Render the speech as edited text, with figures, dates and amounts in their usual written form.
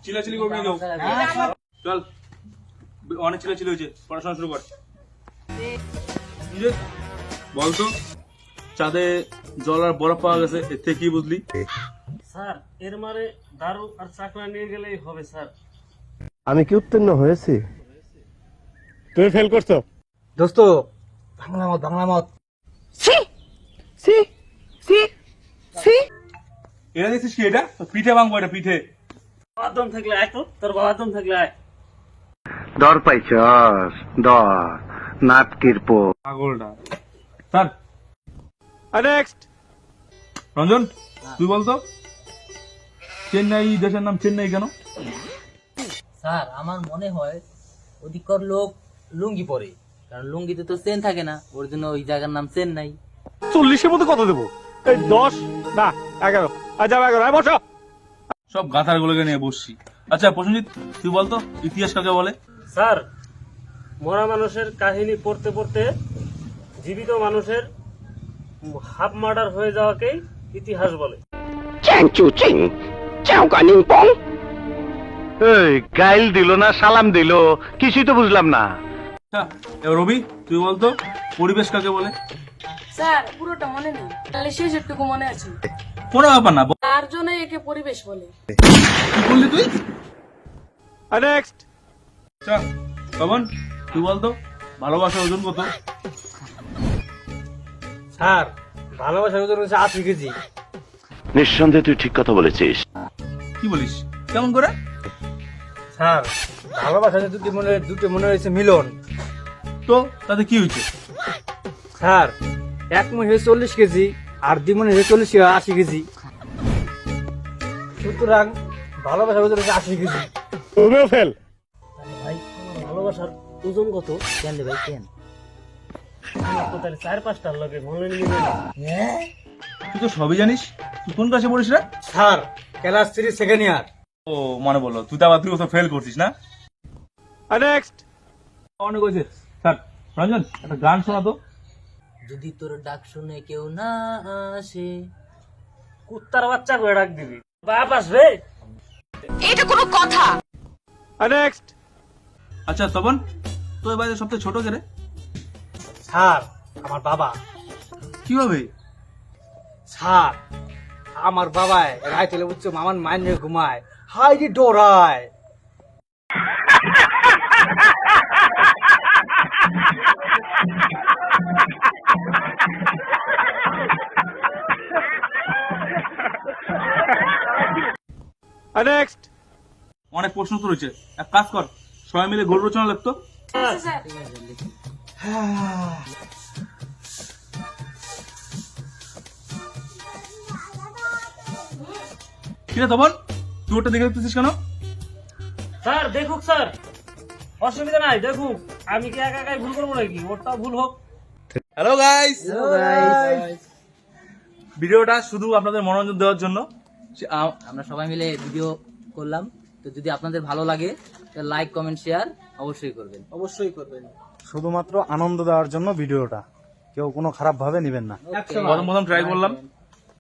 চিলাচিলি করবি না চল, অনেক চিলাচিলি হয়েছে, পড়াশোনা শুরু কর। বলতো চাঁদে জল আর বরফ পাওয়া গেছে, এর থেকে কি বুঝলি? স্যার এর মানে দারু আর চাকরা নিয়ে গেলেই হবে স্যার। আমি কি উত্তীর্ণ হয়েছি? তুমি ফেল করছো দোস্ত। বাংলা মত এটা দেখছিস কি? এটা পিঠে ভাঙবো, এটা পিঠে। বাবার দম থাকলে আয় তো, তোর বাবার দম থাকলে আয়। দর পাইছস দর নাটকির পো পাগলটা। Sir next. রঞ্জন তুই বলতো চেন্নাই দেশের নাম চেন্নাই কেন? স্যার আমার মনে হয় অধিকর লোক লুঙ্গি পরে, কারণ লুঙ্গিতে তো চেন থাকে না, ওর জন্য ওই জায়গার নাম চেন্নাই। 40-এর মধ্যে কত দেবো? এই 10 না 11। আচ্ছা 11 বসো। সব গাথার গুলোকে নিয়ে বসছি। আচ্ছা প্রসেনজিৎ তুই বলতো ইতিহাস কাকে বলে? স্যার মরা মানুষের কাহিনী পড়তে পড়তে জীবিত মানুষের হাফ মার্ডার হয়ে যাওয়াকেই ইতিহাস বলে। এই গাইল দিল না সালাম দিল, কিছুই তো বুঝলাম না। আচ্ছা এবার রবি তুই বলতো পরিবেশ কাকে বলে? স্যার পুরোটা মনে নেই, তাহলে শেষেরটুকু মনে আছে। কোনো ব্যাপার না। তার জন্যই একে পরিবেশ বলে। কি বললি তুই? নেক্সট। আচ্ছা তখন তুই বলতো ভালোবাসার ওজন কত? স্যার ভালোবাসার ওজন হচ্ছে 80 কেজি। নিঃসন্দেহে তুই ঠিক কথা বলেছিস। কি বলিস, কেমন করে? স্যার ভালোবাসার দুটো মনে হয়েছে মিলন। তো তাতে কি হয়েছে? স্যার এক মনে হয়েছে 40 কেজি আর দুই মনে হয়েছে 80 কেজি। সুতরাং ভালোবাসার ওজন হচ্ছে 80 কেজি। তুমিও ফেল। ভাই আমার ভালোবাসার ওজন কত? কেন রে ভাই কেন? আমার তো তাহলে 4-5টার লগে মনে নিয়ে তুই তো সবই জানিস। তুই কোন ক্লাসে পড়িস রে? Sir class 3 second year. ও মনে বললো, তুই তো আবার তুই ফেল করছিস না? নেক্সট। অনেক হয়েছে। স্যার রঞ্জন একটা গান শোনাতো। যদি তোর ডাক শুনে কেউ না আসে। কুত্তার বাচ্চা করে ডাক দিবি, বাপ আসবে। নেক্সট। আচ্ছা তখন তো এ বাড়িতে সবথেকে ছোট কে রে? স্যার আমার বাবা। কিভাবে? স্যার আমার বাবায় রায় তেলে বুঝছো মামান মাইনে ঘুমায়, হাই রে ডোরায়। নেক্সট। অনেক প্রশ্ন তো রয়েছে, এক কাজ কর সবাই মিলে গোল রচনা লিখতো। স্যার ঠিক আছে তখন তুই ওটা দেখে লিখতেছিস কেন? স্যার দেখুক স্যার, অসুবিধা নাই, দেখুক। আমি কি একা একাই ভুল করবো নাকি? ওরটাও ভুল হোক। হ্যালো গাইস, ভিডিওটা শুধু আপনাদের মনোরঞ্জন দেওয়ার জন্য আমরা সবাই মিলে ভিডিও করলাম, তো যদি আপনাদের ভালো লাগে তাহলে লাইক কমেন্ট শেয়ার অবশ্যই করবেন। অবশ্যই করবেন। শুধুমাত্র আনন্দ দেওয়ার জন্য ভিডিওটা, কেউ কোনো খারাপ ভাবে নেবেন না। প্রথম ট্রাই করলাম।